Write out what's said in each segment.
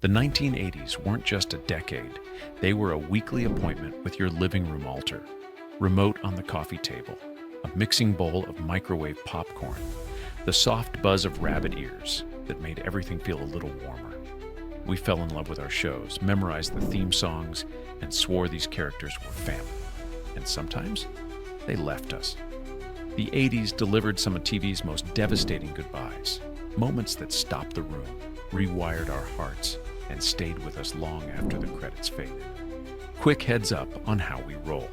The 1980s weren't just a decade, they were a weekly appointment with your living room altar, remote on the coffee table, a mixing bowl of microwave popcorn, the soft buzz of rabbit ears that made everything feel a little warmer. We fell in love with our shows, memorized the theme songs, and swore these characters were family. And sometimes, they left us. The 80s delivered some of TV's most devastating goodbyes, moments that stopped the room, rewired our hearts, and stayed with us long after the credits faded. Quick heads up on how we roll.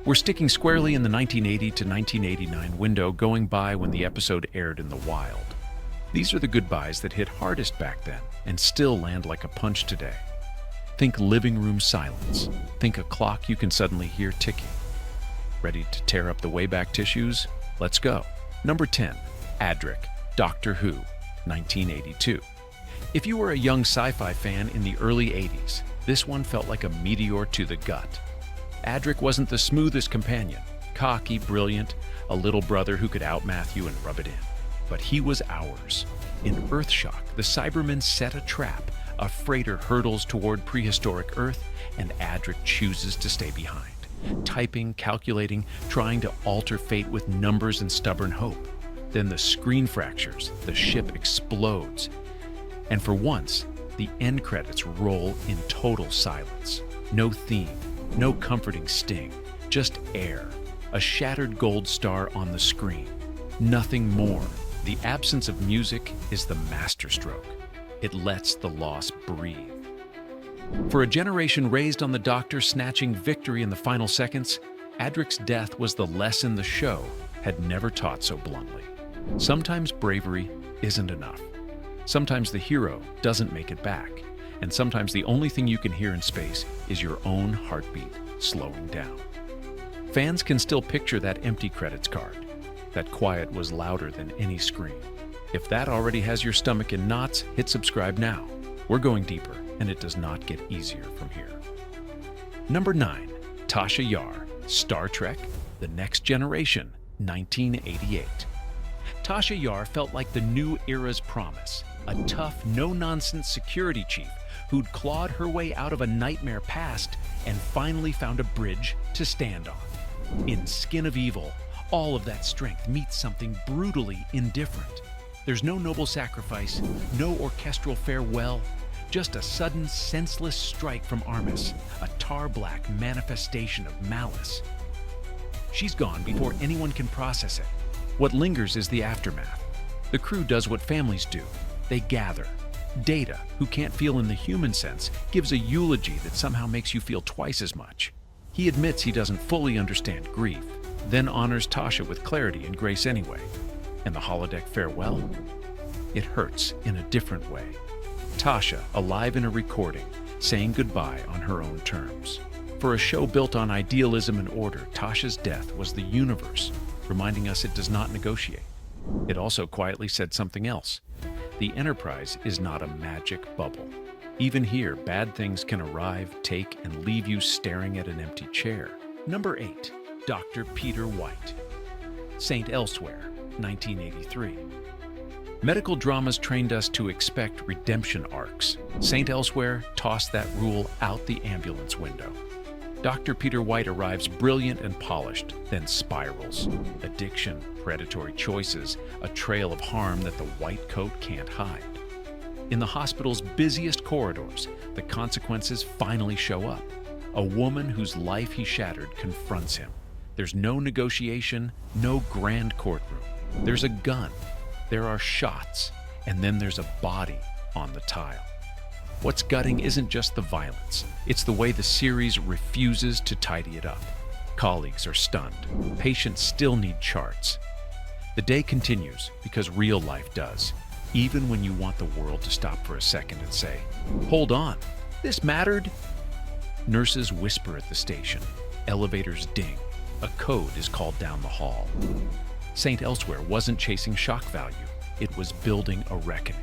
We're sticking squarely in the 1980 to 1989 window, going by when the episode aired in the wild. These are the goodbyes that hit hardest back then and still land like a punch today. Think living room silence. Think a clock you can suddenly hear ticking. Ready to tear up the Wayback Tissues? Let's go. Number 10, Adric, Doctor Who, 1982. If you were a young sci-fi fan in the early 80s, this one felt like a meteor to the gut. Adric wasn't the smoothest companion, cocky, brilliant, a little brother who could outmath you and rub it in. But he was ours. In Earthshock, the Cybermen set a trap. A freighter hurtles toward prehistoric Earth, and Adric chooses to stay behind. Typing, calculating, trying to alter fate with numbers and stubborn hope. Then the screen fractures, the ship explodes, and for once, the end credits roll in total silence. No theme, no comforting sting, just air, a shattered gold star on the screen. Nothing more. The absence of music is the masterstroke. It lets the loss breathe. For a generation raised on the Doctor snatching victory in the final seconds, Adric's death was the lesson the show had never taught so bluntly. Sometimes bravery isn't enough. Sometimes the hero doesn't make it back. And sometimes the only thing you can hear in space is your own heartbeat slowing down. Fans can still picture that empty credits card. That quiet was louder than any scream. If that already has your stomach in knots, hit subscribe now. We're going deeper, and it does not get easier from here. Number 9, Tasha Yar, Star Trek, The Next Generation, 1988. Tasha Yar felt like the new era's promise, a tough, no-nonsense security chief who'd clawed her way out of a nightmare past and finally found a bridge to stand on. In Skin of Evil, all of that strength meets something brutally indifferent. There's no noble sacrifice, no orchestral farewell, just a sudden, senseless strike from Armis, a tar-black manifestation of malice. She's gone before anyone can process it. What lingers is the aftermath. The crew does what families do. They gather. Data, who can't feel in the human sense, gives a eulogy that somehow makes you feel twice as much. He admits he doesn't fully understand grief, then honors Tasha with clarity and grace anyway. And the holodeck farewell? It hurts in a different way. Tasha, alive in a recording, saying goodbye on her own terms. For a show built on idealism and order, Tasha's death was the universe, reminding us it does not negotiate. It also quietly said something else. The Enterprise is not a magic bubble. Even here, bad things can arrive, take, and leave you staring at an empty chair. Number 8, Dr. Peter White, Saint Elsewhere, 1983. Medical dramas trained us to expect redemption arcs. Saint Elsewhere tossed that rule out the ambulance window. Dr. Peter White arrives brilliant and polished, then spirals. Addiction, predatory choices, a trail of harm that the white coat can't hide. In the hospital's busiest corridors, the consequences finally show up. A woman whose life he shattered confronts him. There's no negotiation, no grand courtroom. There's a gun, there are shots, and then there's a body on the tile. What's gutting isn't just the violence, it's the way the series refuses to tidy it up. Colleagues are stunned. Patients still need charts. The day continues because real life does, even when you want the world to stop for a second and say, "Hold on, this mattered?" Nurses whisper at the station. Elevators ding. A code is called down the hall. Saint Elsewhere wasn't chasing shock value. It was building a reckoning.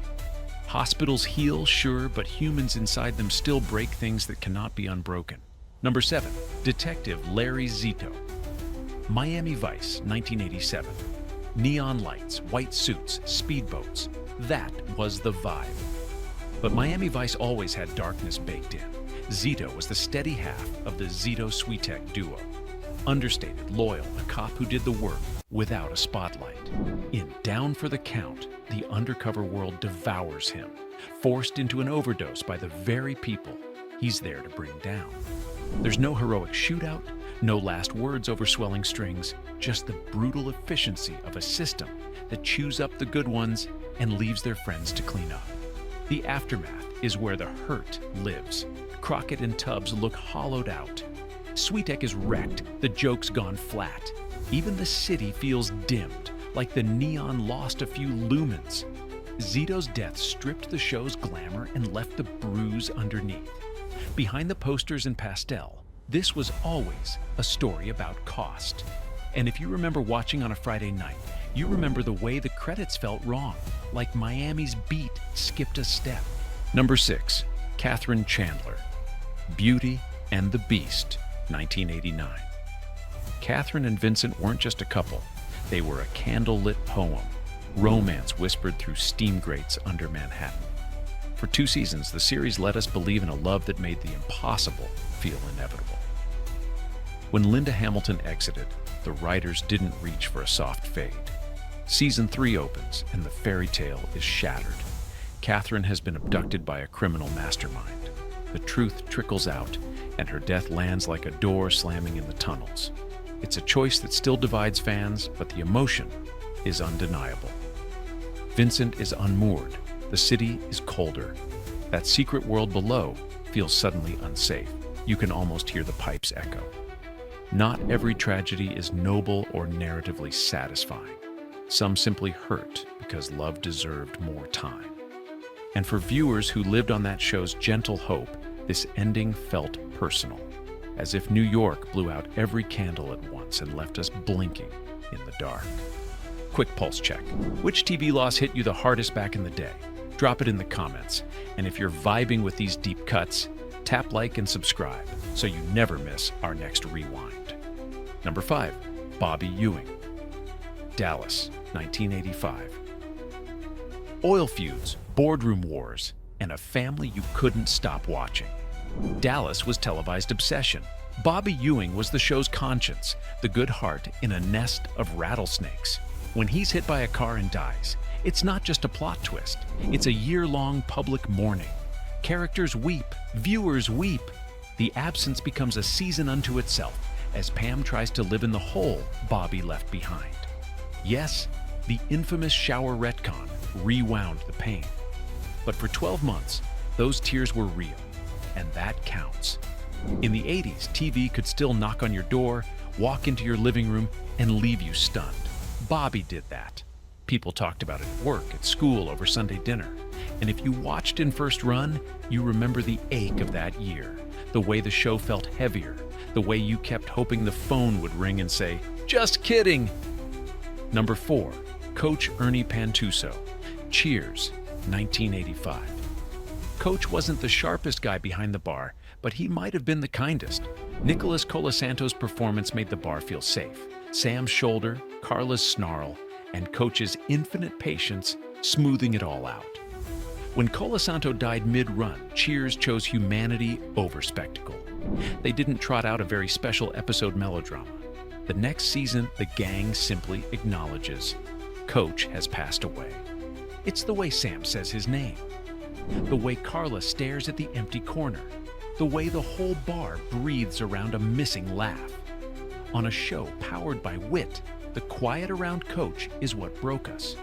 Hospitals heal, sure, but humans inside them still break things that cannot be unbroken. Number 7, Detective Larry Zito, Miami Vice, 1987. Neon lights, white suits, speedboats. That was the vibe. But Miami Vice always had darkness baked in. Zito was the steady half of the Zito-Switek duo. Understated, loyal, a cop who did the work without a spotlight. In Down for the Count, the undercover world devours him, forced into an overdose by the very people he's there to bring down. There's no heroic shootout, no last words over swelling strings, just the brutal efficiency of a system that chews up the good ones and leaves their friends to clean up. The aftermath is where the hurt lives. Crockett and Tubbs look hollowed out. Switek is wrecked, the joke's gone flat. Even the city feels dimmed, like the neon lost a few lumens. Zito's death stripped the show's glamour and left the bruise underneath. Behind the posters in pastel, this was always a story about cost. And if you remember watching on a Friday night, you remember the way the credits felt wrong, like Miami's beat skipped a step. Number 6, Katherine Chandler, Beauty and the Beast, 1989. Katherine and Vincent weren't just a couple. They were a candlelit poem, romance whispered through steam grates under Manhattan. For 2 seasons, the series let us believe in a love that made the impossible feel inevitable. When Linda Hamilton exited, the writers didn't reach for a soft fade. Season 3 opens, and the fairy tale is shattered. Katherine has been abducted by a criminal mastermind. The truth trickles out, and her death lands like a door slamming in the tunnels. It's a choice that still divides fans, but the emotion is undeniable. Vincent is unmoored. The city is colder. That secret world below feels suddenly unsafe. You can almost hear the pipes echo. Not every tragedy is noble or narratively satisfying. Some simply hurt because love deserved more time. And for viewers who lived on that show's gentle hope, this ending felt personal, as if New York blew out every candle at once and left us blinking in the dark. Quick pulse check. Which TV loss hit you the hardest back in the day? Drop it in the comments. And if you're vibing with these deep cuts, tap like and subscribe so you never miss our next rewind. Number 5, Bobby Ewing, Dallas, 1985. Oil feuds, boardroom wars, and a family you couldn't stop watching. Dallas was televised obsession. Bobby Ewing was the show's conscience, the good heart in a nest of rattlesnakes. When he's hit by a car and dies, it's not just a plot twist. It's a year-long public mourning. Characters weep, viewers weep. The absence becomes a season unto itself as Pam tries to live in the hole Bobby left behind. Yes, the infamous shower retcon rewound the pain. But for 12 months, those tears were real, and that counts. In the 80s, TV could still knock on your door, walk into your living room, and leave you stunned. Bobby did that. People talked about it at work, at school, over Sunday dinner. And if you watched in first run, you remember the ache of that year, the way the show felt heavier, the way you kept hoping the phone would ring and say, "Just kidding!" Number 4, Coach Ernie Pantuso, Cheers, 1985. Coach wasn't the sharpest guy behind the bar, but he might have been the kindest. Nicholas Colasanto's performance made the bar feel safe. Sam's shoulder, Carla's snarl, and Coach's infinite patience smoothing it all out. When Colasanto died mid-run, Cheers chose humanity over spectacle. They didn't trot out a very special episode melodrama. The next season, the gang simply acknowledges Coach has passed away. It's the way Sam says his name, the way Carla stares at the empty corner, the way the whole bar breathes around a missing laugh. On a show powered by wit, the quiet around Coach is what broke us.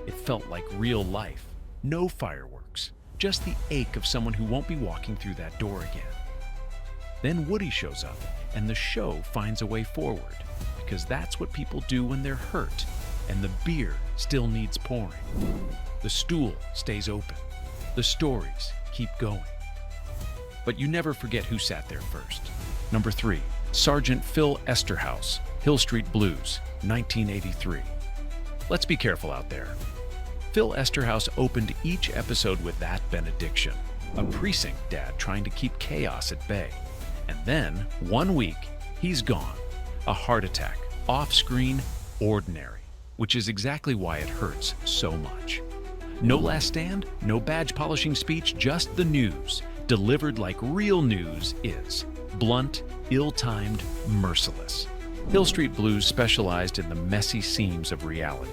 It felt like real life. No fireworks, just the ache of someone who won't be walking through that door again. Then Woody shows up, and the show finds a way forward, because that's what people do when they're hurt, and the beer still needs pouring. The stool stays open. The stories keep going. But you never forget who sat there first. Number 3, Sergeant Phil Esterhaus, Hill Street Blues, 1983. Let's be careful out there. Phil Esterhaus opened each episode with that benediction, a precinct dad trying to keep chaos at bay. And then, one week, he's gone. A heart attack, off-screen, ordinary, which is exactly why it hurts so much. No last stand, no badge polishing speech, just the news, delivered like real news is. Blunt, ill-timed, merciless. Hill Street Blues specialized in the messy seams of reality.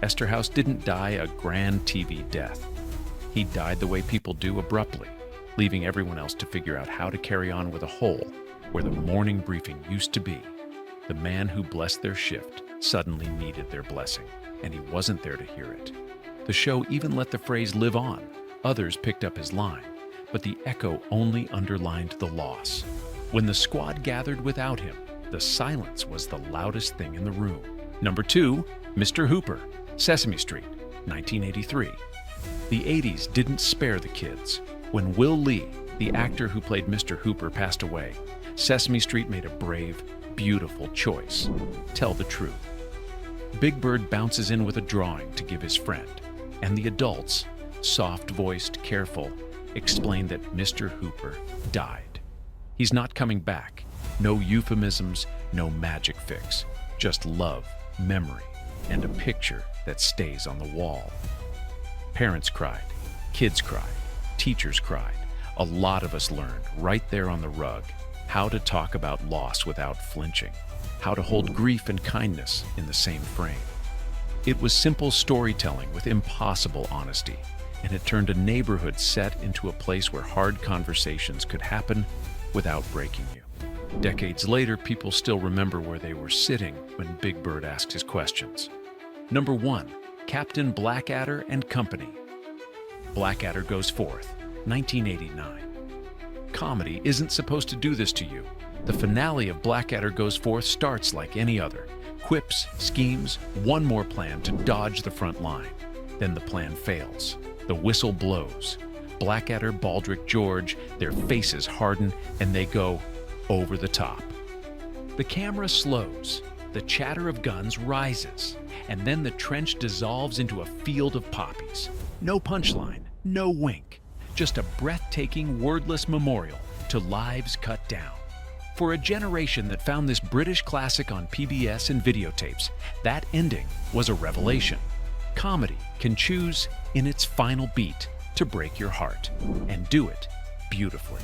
Esterhaus didn't die a grand TV death. He died the way people do, abruptly, leaving everyone else to figure out how to carry on with a hole where the morning briefing used to be. The man who blessed their shift suddenly needed their blessing, and he wasn't there to hear it. The show even let the phrase live on. Others picked up his line, but the echo only underlined the loss. When the squad gathered without him, the silence was the loudest thing in the room. Number 2, Mr. Hooper, Sesame Street, 1983. The 80s didn't spare the kids. When Will Lee, the actor who played Mr. Hooper, passed away, Sesame Street made a brave, beautiful choice. Tell the truth. Big Bird bounces in with a drawing to give his friend, and the adults, soft-voiced, careful, explain that Mr. Hooper died. He's not coming back. No euphemisms, no magic fix. Just love, memory, and a picture that stays on the wall. Parents cried, kids cried, teachers cried. A lot of us learned, right there on the rug, how to talk about loss without flinching, how to hold grief and kindness in the same frame. It was simple storytelling with impossible honesty, and it turned a neighborhood set into a place where hard conversations could happen without breaking you. Decades later, people still remember where they were sitting when Big Bird asked his questions. Number 1, Captain Blackadder and Company. Blackadder Goes Forth, 1989. Comedy isn't supposed to do this to you. The finale of Blackadder Goes Forth starts like any other. Quips, schemes, one more plan to dodge the front line. Then the plan fails. The whistle blows. Blackadder, Baldric, George, their faces harden and they go over the top. The camera slows. The chatter of guns rises. And then the trench dissolves into a field of poppies. No punchline, no wink. Just a breathtaking, wordless memorial to lives cut down. For a generation that found this British classic on PBS and videotapes, that ending was a revelation. Comedy can choose, in its final beat, to break your heart, and do it beautifully.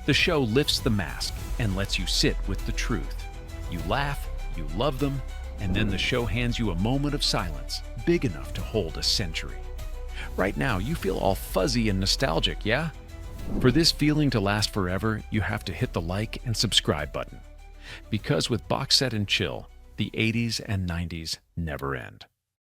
The show lifts the mask and lets you sit with the truth. You laugh, you love them, and then the show hands you a moment of silence big enough to hold a century. Right now, you feel all fuzzy and nostalgic, yeah? For this feeling to last forever, you have to hit the like and subscribe button. Because with Box Set and Chill, the 80s and 90s never end.